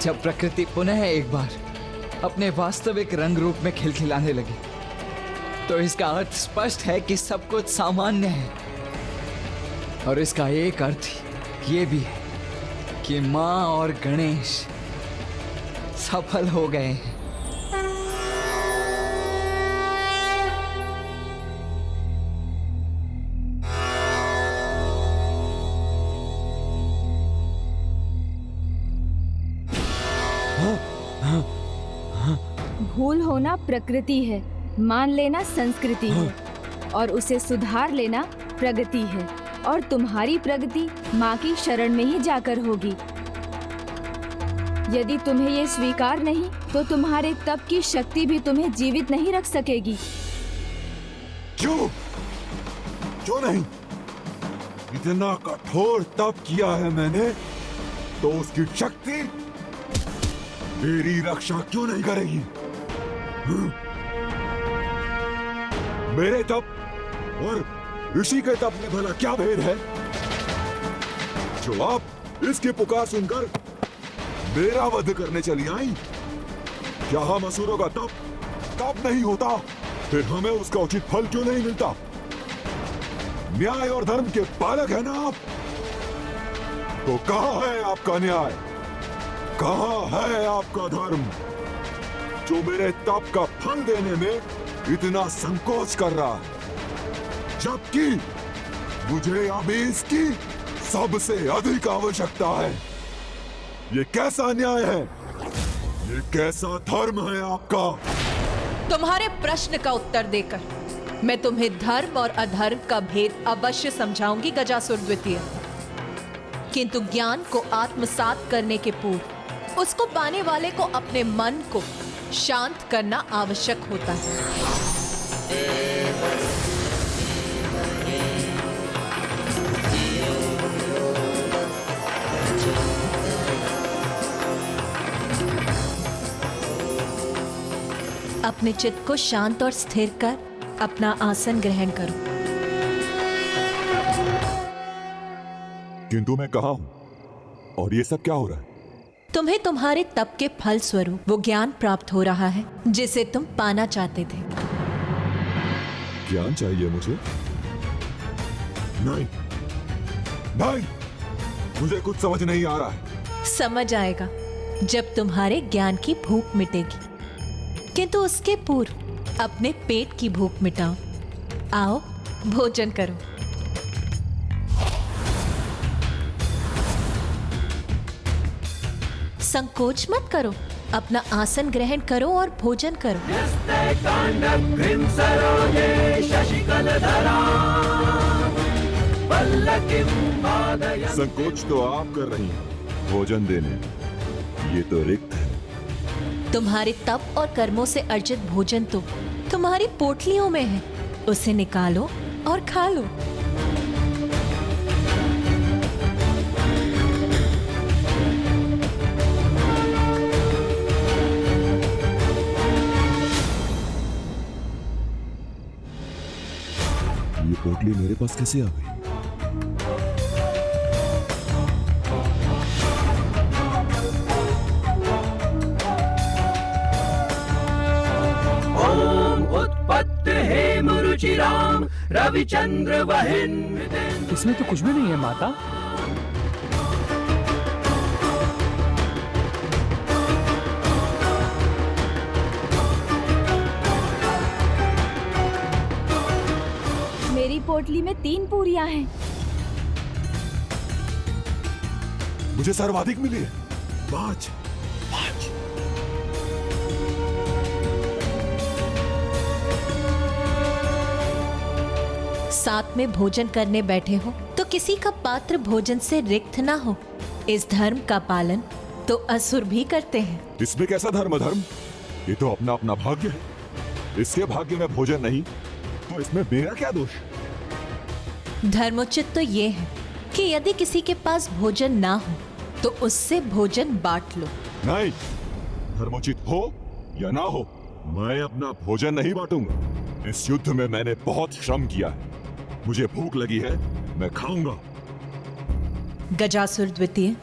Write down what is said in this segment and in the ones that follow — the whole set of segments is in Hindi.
जब प्रकृति पुनः एक बार अपने वास्तविक रंग रूप में खिलखिलाने लगी तो इसका अर्थ स्पष्ट है कि सब कुछ सामान्य है। और इसका एक अर्थ ये भी है कि माँ और गणेश सफल हो गए हैं। भूल होना प्रकृति है, मान लेना संस्कृति है और उसे सुधार लेना प्रगति है। और तुम्हारी प्रगति माँ की शरण में ही जाकर होगी। यदि तुम्हें ये स्वीकार नहीं तो तुम्हारे तप की शक्ति भी तुम्हें जीवित नहीं रख सकेगी। क्यों? क्यों नहीं? इतना कठोर तप किया है मैंने तो उसकी शक्ति मेरी रक्षा क्यों नहीं करेगी? मेरे तप और ऋषि के तप में भला क्या भेद है जो आप इसकी पुकार सुनकर मेरा वध करने चली आई? क्या हम असुरों का तप नहीं होता? फिर हमें उसका उचित फल क्यों नहीं मिलता? न्याय और धर्म के पालक है ना आप? तो कहां है आपका न्याय? कहां है आपका धर्म जो मेरे तप का फल देने में इतना संकोच कर रहा है, जबकि मुझे अभी इसकी सबसे अधिक आवश्यकता है? ये कैसा न्याय है? ये कैसा धर्म है आपका? तुम्हारे प्रश्न का उत्तर देकर मैं तुम्हें धर्म और अधर्म का भेद अवश्य समझाऊंगी गजासुर द्वितीय। किंतु ज्ञान को आत्मसात करने के पूर्व उसको पाने वाले को अपने मन को शांत करना आवश्यक होता है। अपने चित्त को शांत और स्थिर कर अपना आसन ग्रहण करो। किंतु मैं कहाँ हूँ और ये सब क्या हो रहा है? तुम्हें तुम्हारे तप के फल स्वरूप वो ज्ञान प्राप्त हो रहा है जिसे तुम पाना चाहते थे। ज्ञान चाहिए मुझे? नहीं नहीं, मुझे कुछ समझ नहीं आ रहा है। समझ आएगा जब तुम्हारे ज्ञान की भूख मिटेगी, किंतु उसके पूर्व अपने पेट की भूख मिटाओ। आओ भोजन करो। संकोच मत करो, अपना आसन ग्रहण करो और भोजन करो। संकोच तो आप कर रही हैं भोजन देने, ये तो रिक्त है। तुम्हारे तप और कर्मों से अर्जित भोजन तो तुम्हारी पोटलियों में है, उसे निकालो और खा लो। ये पोटली मेरे पास कैसे आ गई? रुचिराम रविचंद्र वहिन। इसमें तो कुछ भी नहीं है माता। मेरी पोटली में 3 पूरियां हैं। मुझे सर्वाधिक मिली है 5। साथ में भोजन करने बैठे हो तो किसी का पात्र भोजन से रिक्त ना हो। इस धर्म का पालन तो असुर भी करते हैं। इसमें कैसा धर्म अधर्म? ये तो अपना अपना भाग्य है। इसके भाग्य में भोजन नहीं तो इसमें मेरा क्या दोष? धर्मोचित तो ये है कि यदि किसी के पास भोजन ना हो तो उससे भोजन बांट लो। नहीं, धर्मोचित हो या ना हो, मैं अपना भोजन नहीं बांटूंगा। इस युद्ध में मैंने बहुत श्रम किया है, मुझे भूख लगी है, मैं खाऊंगा। गजासुर द्वितीय,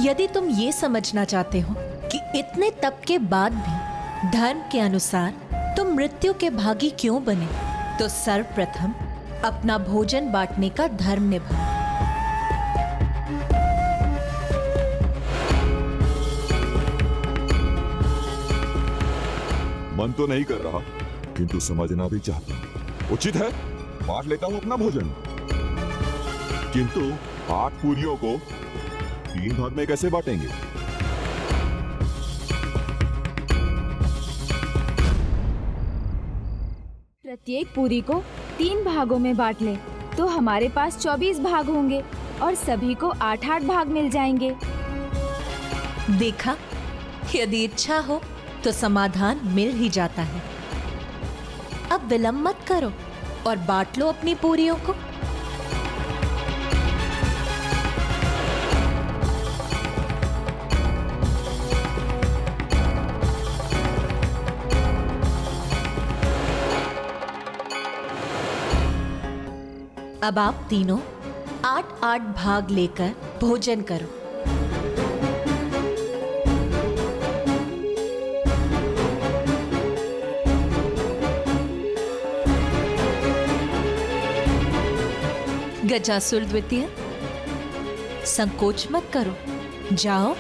यदि तुम ये समझना चाहते हो कि इतने तप के बाद भी धर्म के अनुसार तुम मृत्यु के भागी क्यों बने, तो सर्वप्रथम अपना भोजन बांटने का धर्म निभाओ। मन तो नहीं कर रहा, किंतु समझना भी चाहता हूं। उचित है, बांट लेता हूं अपना भोजन, किंतु 8 पूरियों को 3 भाग में कैसे बांटेंगे? प्रत्येक पूरी को 3 भागों में बांट ले तो हमारे पास 24 भाग होंगे और सभी को 8-8 भाग मिल जाएंगे। देखा, यदि इच्छा हो तो समाधान मिल ही जाता है। अब विलंब मत करो और बांट लो अपनी पूरियों को। अब आप तीनों 8-8 भाग लेकर भोजन करो। गजासुर द्वितीय, संकोच मत करो, जाओ।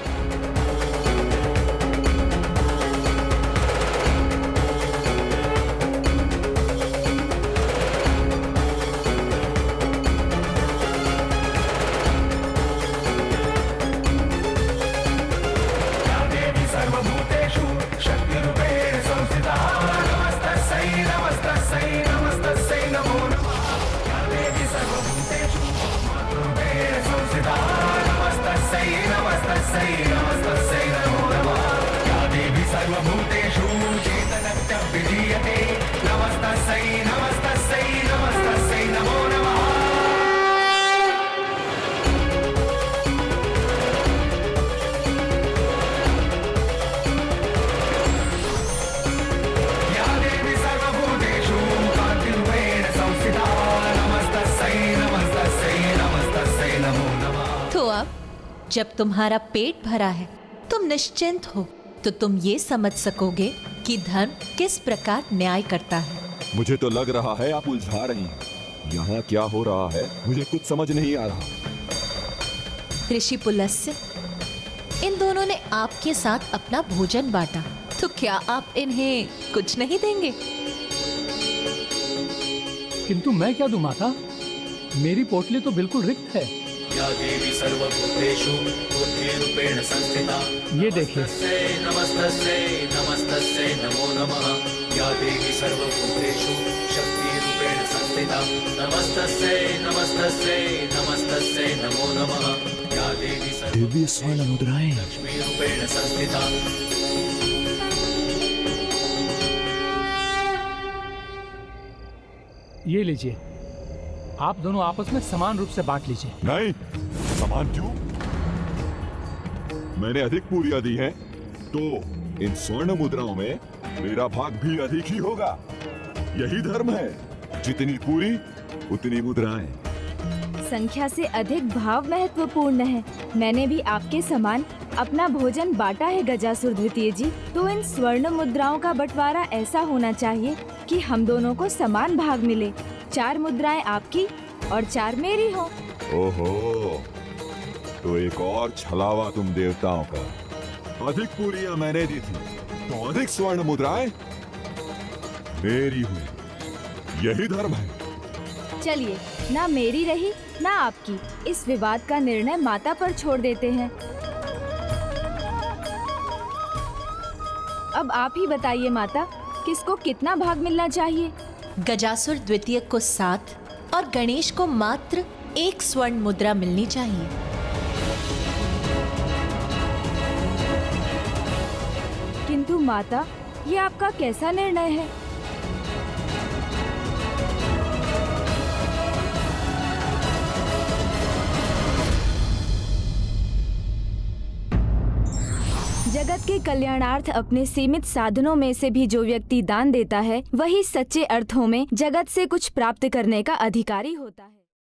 तो अब जब तुम्हारा पेट भरा है, तुम निश्चिंत हो, तो तुम ये समझ सकोगे कि धर्म किस प्रकार न्याय करता है। मुझे तो लग रहा है आप उलझा रही हैं। यहाँ क्या हो रहा है मुझे कुछ समझ नहीं आ रहा। ऋषि पुलस्त्य, इन दोनों ने आपके साथ अपना भोजन बांटा, तो क्या आप इन्हें कुछ नहीं देंगे? किंतु मैं क्या दूं माता? मेरी पोटली तो बिल्कुल रिक्त है। या देवी सर्वभूतेषु बुद्धिरूपेण संस्थिता। ये देखिए। नमस्तस्यै नमस्तस्यै नमो नमः। या देवी सर्वभूतेषु शक्तिरूपेण संस्थिता। नमस्तस्यै नमस्तस्यै नमस्तस्यै नमो नमः। या देवी दिव्य स्वर्ण मुद्राएं लक्ष्मीरूपेण संस्थिता। ये लीजिए, आप दोनों आपस में समान रूप से बांट लीजिए। नहीं, समान क्यों? मैंने अधिक पूरियां दी हैं, तो इन स्वर्ण मुद्राओं में मेरा भाग भी अधिक ही होगा। यही धर्म है, जितनी पूरी उतनी मुद्राएं। संख्या से अधिक भाव महत्वपूर्ण है। मैंने भी आपके समान अपना भोजन बांटा है गजासुर द्वितीय जी। तो इन स्वर्ण मुद्राओं का बंटवारा ऐसा होना चाहिए कि हम दोनों को समान भाग मिले। 4 मुद्राएं आपकी और 4 मेरी हो। ओहो, तो एक और छलावा तुम देवताओं का। अधिक पूरियां मैंने दी थी, तो अधिक स्वर्ण मुद्राएं मेरी हुई। यही धर्म है। चलिए, ना मेरी रही ना आपकी। इस विवाद का निर्णय माता पर छोड़ देते हैं। अब आप ही बताइए माता, किसको कितना भाग मिलना चाहिए? गजासुर द्वितीय को 7 और गणेश को मात्र 1 स्वर्ण मुद्रा मिलनी चाहिए। किंतु माता, ये आपका कैसा निर्णय है? जगत के कल्याणार्थ अपने सीमित साधनों में से भी जो व्यक्ति दान देता है, वही सच्चे अर्थों में जगत से कुछ प्राप्त करने का अधिकारी होता है।